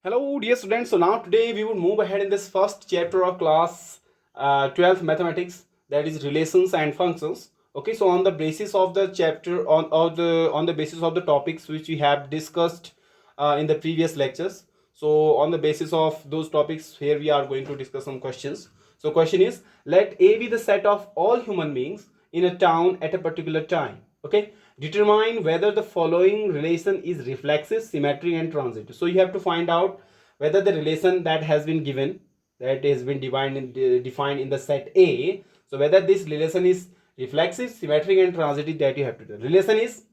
Hello dear students, so now today we will move ahead in this first chapter of class 12th mathematics, that is relations and functions. Okay, so on the basis of the chapter on the basis of the topics which we have discussed in the previous lectures, so on the basis of those topics here we are going to discuss some questions. So question is, let A be the set of all human beings in a town at a particular time. Okay, determine whether the following relation is reflexive, symmetric and transitive. So you have to find out whether the relation that has been given, that has been defined in the set A, so whether this relation is reflexive, symmetric and transitive, that you have to do. Relation is,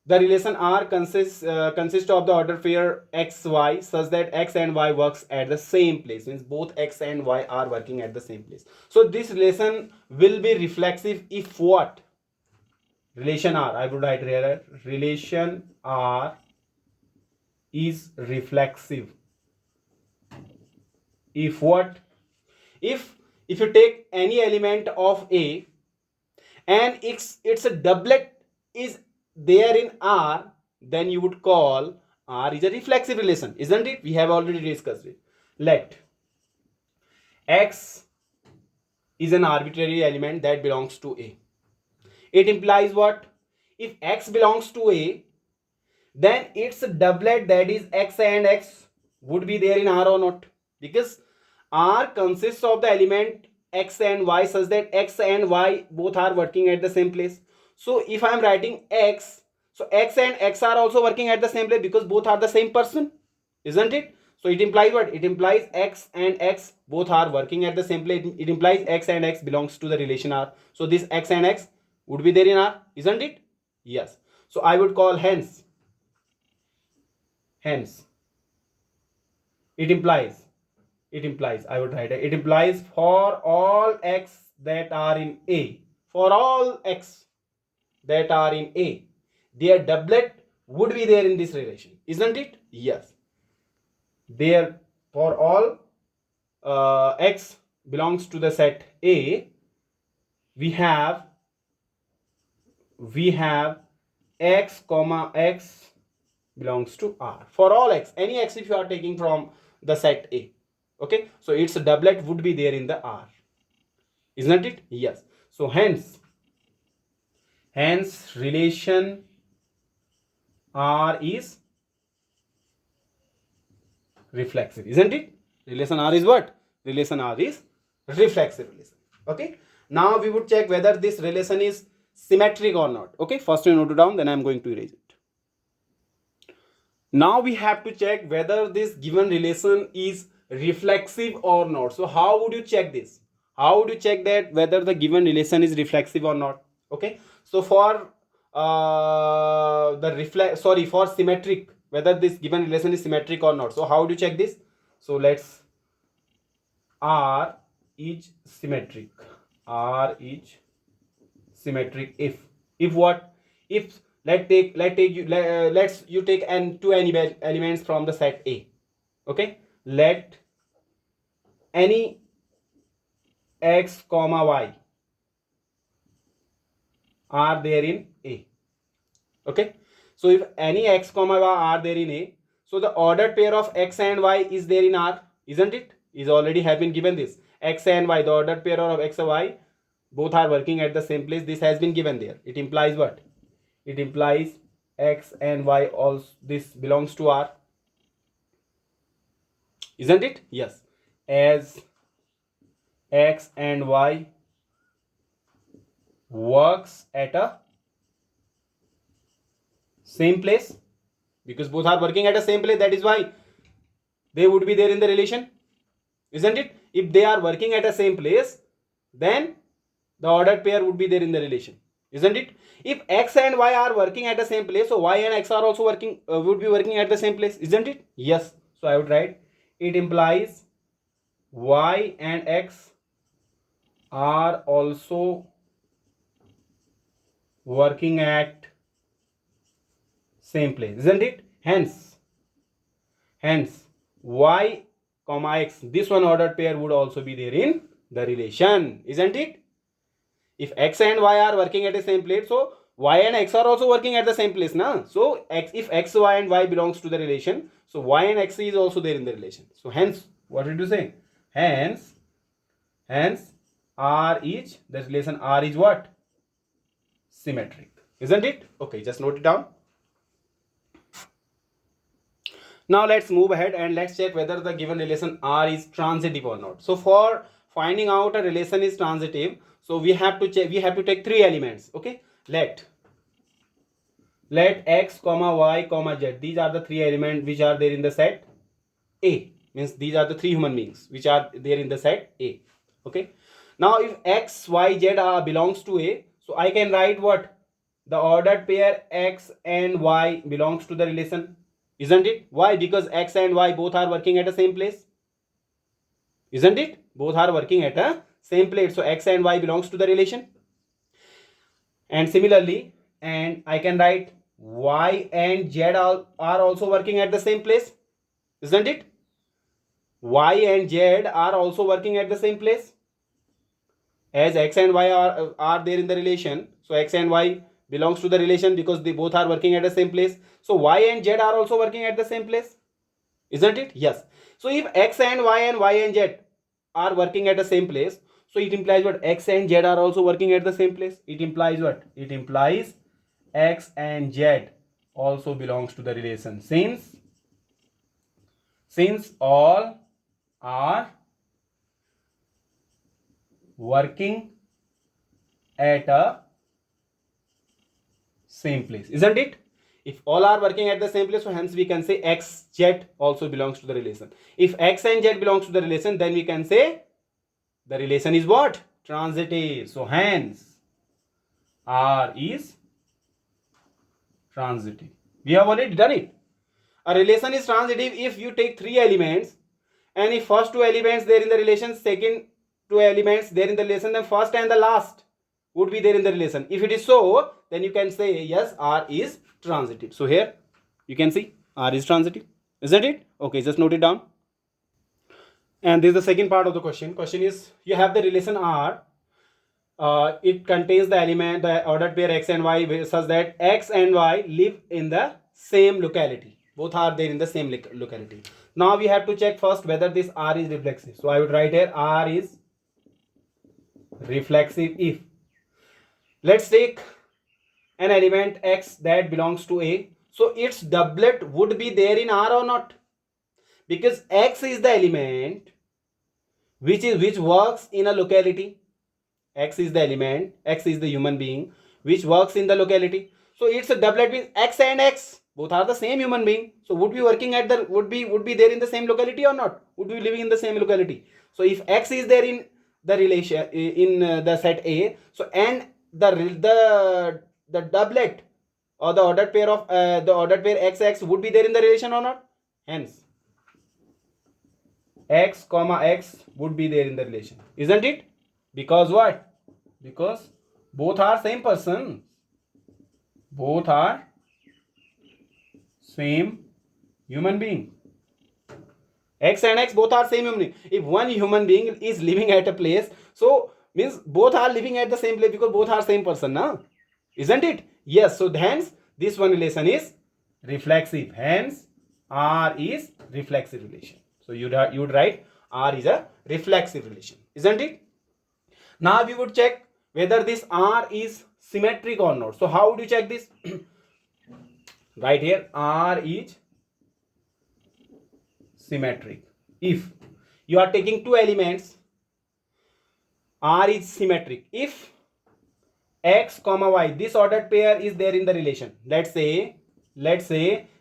the relation R consists of the order pair x y such that x and y works at the same place, means both x and y are working at the same place. So this relation will be reflexive if what? Relation R, I would write here, relation R is reflexive if what? If you take any element of A and its a doublet is there in R, then you would call R is a reflexive relation, isn't it? We have already discussed it. Let X is an arbitrary element that belongs to A. It implies what? If X belongs to A, then its doublet, that is X and X, would be there in R or not? Because R consists of the element X and Y such that X and Y both are working at the same place. So if I am writing X, so X and X are also working at the same place because both are the same person, isn't it? So it implies what? It implies X and X both are working at the same place. It implies X and X belongs to the relation R. So this X and X would be there in R, isn't it? Yes. So I would call hence it implies, I would write it implies for all X that are in A, for all X that are in A, their doublet would be there in this relation, isn't it? Yes. There, for all X belongs to the set A, we have X comma X belongs to R. For all X, any X if you are taking from the set A. Okay, so its doublet would be there in the R, isn't it? Yes. So hence relation R is reflexive, isn't it? Relation R is what? Relation R is reflexive relation. Okay, now we would check whether this relation is symmetric or not. Okay, first you note it down, then I am going to erase it. Now we have to check whether this given relation is reflexive or not. So how would you check this? How would you check that whether the given relation is reflexive or not? Okay, so for for symmetric, whether this given relation is symmetric or not. So how do you check this? So let's, R is symmetric. R is symmetric if what? If let's you take two elements from the set A. Okay, let any X comma Y are there in A. Okay, so if any X comma Y are there in A, so the ordered pair of X and Y is there in R, isn't it? Is already have been given this X and Y, the ordered pair of X and Y both are working at the same place. This has been given there. It implies what? It implies X and Y also this belongs to R, isn't it? Yes. As X and Y works at a same place, because both are working at the same place, that is why they would be there in the relation, isn't it? If they are working at the same place, then the ordered pair would be there in the relation, isn't it? If X and Y are working at the same place, so Y and X are also working would be working at the same place, isn't it? Yes. So I would write it implies Y and X are also working at same place, isn't it? Hence Y comma X, this one ordered pair would also be there in the relation, isn't it? If X and Y are working at the same place, so y and x are also working at the same place now. So if x, y and y belongs to the relation, so y and x is also there in the relation. So hence, what did you say? Hence R is, the relation R is what? Symmetric, isn't it? Okay, just note it down. Now let's move ahead and let's check whether the given relation R is transitive or not. So for finding out a relation is transitive, so we have to check, we have to take three elements. Okay, let x comma y comma z, these are the three elements which are there in the set A, means these are the three human beings which are there in the set A. Okay, now if x, y, z belongs to A, so I can write what? The ordered pair x and y belongs to the relation, isn't it? Why? Because x and y both are working at the same place, isn't it? Both are working at a same place, so x and y belongs to the relation. And similarly, and I can write y and z are also working at the same place, isn't it? Y and z are also working at the same place, as x and y are there in the relation. So x and y belongs to the relation because they both are working at the same place. So y and z are also working at the same place, isn't it? Yes. So if x and y and z are working at the same place, so it implies what? X and z are also working at the same place. It implies what? It implies x and z also belongs to the relation, since all are working at a same place, isn't it? If all are working at the same place, so hence we can say x, z also belongs to the relation. If x and z belongs to the relation, then we can say the relation is what? Transitive. So hence R is transitive. We have already done it. A relation is transitive if you take three elements, and if first two elements there in the relation, second two elements there in the relation, then first and the last would be there in the relation. If it is so, then you can say yes, R is transitive. So here you can see R is transitive, isn't it? Okay, just note it down. And this is the second part of the question. Question is, you have the relation R. It contains the element, the ordered pair x and y, such that x and y live in the same locality. Both are there in the same locality. Now we have to check first whether this R is reflexive. So I would write here R is reflexive if, let's take an element x that belongs to A. So its doublet would be there in R or not? Because x is the element which works in a locality. X is the element, x is the human being which works in the locality. So its a doublet means x and x both are the same human being. So would be working at the would be there in the same locality or not? Would be living in the same locality. So if x is there in the relation in the set A, so and the doublet or the ordered pair of the ordered pair x would be there in the relation or not? Hence x comma x would be there in the relation, isn't it? Because what? Because both are same person, both are same human being. X and x both are same human being. If one human being is living at a place, so means both are living at the same place because both are same person, now, isn't it? Yes. So hence this one relation is reflexive. Hence R is reflexive relation. So you would write R is a reflexive relation, isn't it? Now we would check whether this R is symmetric or not. So how would you check this? Right here, R is symmetric if you are taking two elements. R is symmetric if x comma y, this ordered pair is there in the relation. Let's say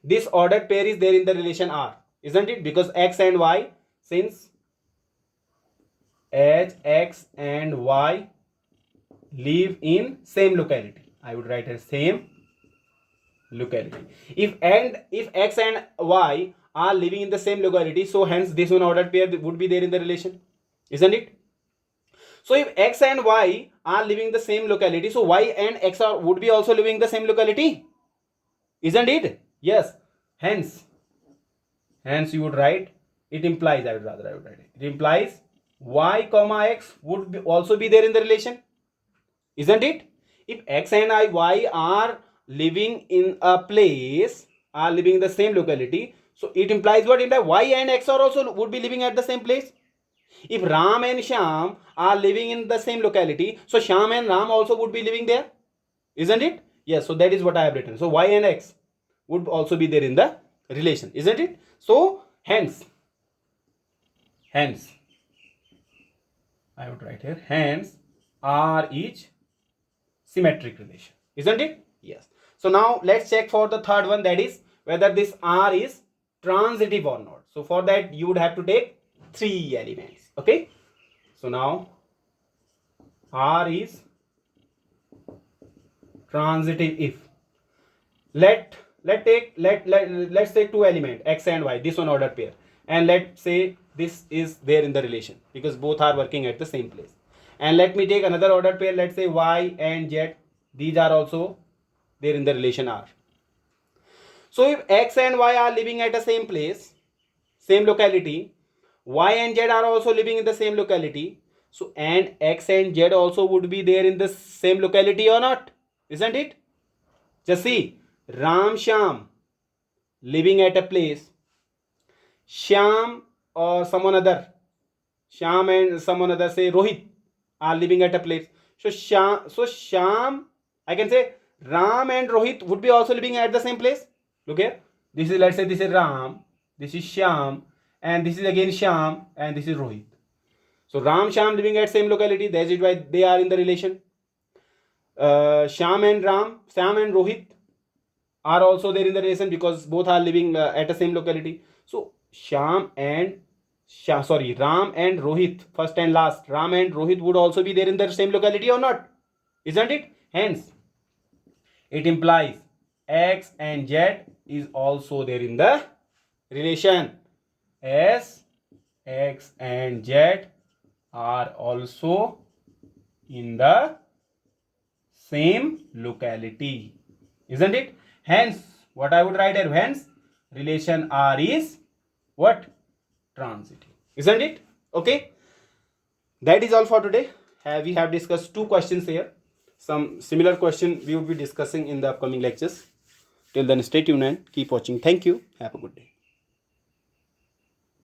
this ordered pair is there in the relation R, isn't it? Because x and y, since as x and y live in same locality, I would write as same locality. If x and y are living in the same locality, so hence this one ordered pair would be there in the relation, isn't it? So if x and y are living in the same locality, so y and x would be also living in the same locality, isn't it? Yes. Hence you would write, it implies, I would write it implies y comma x would also be there in the relation, isn't it? If X and Y are living in a place, are living in the same locality, so it implies what? Implies Y and X are also would be living at the same place. If Ram and Shyam are living in the same locality, so Shyam and Ram also would be living there, isn't it? Yes, so that is what I have written. So Y and X would also be there in the relation, isn't it? So hence I would write here, hence R is symmetric relation, isn't it? Yes. So now let's check for the third one, that is whether this R is transitive or not. So for that you would have to take 3 elements. Okay. So now R is transitive if let's take 2 elements X and Y, this one ordered pair, and let's say this is there in the relation because both are working at the same place. And let me take another ordered pair, let's say Y and Z, these are also there in the relation R. So if X and Y are living at the same place, same locality, Y and Z are also living in the same locality, so and X and Z also would be there in the same locality or not, isn't it? Just see, Ram Shyam living at a place, Shyam or someone other, Shyam and someone other, say Rohit, are living at a place. So Shyam, I can say Ram and Rohit would be also living at the same place. Look here, this is, let's say this is Ram, this is Shyam, and this is again Shyam, and this is Rohit. So Ram, Shyam living at same locality, that is why they are in the relation. Shyam and Rohit are also there in the relation because both are living at the same locality. So Ram and Rohit, first and last, Ram and Rohit would also be there in the same locality or not, isn't it? Hence it implies X and Z is also there in the relation, as X and Z are also in the same locality, isn't it? Hence what I would write here, hence relation R is what? Transitive, isn't it? Okay, that is all for today. We have discussed 2 questions here. Some similar question we will be discussing in the upcoming lectures. Till then, stay tuned and keep watching. Thank you. Have a good day.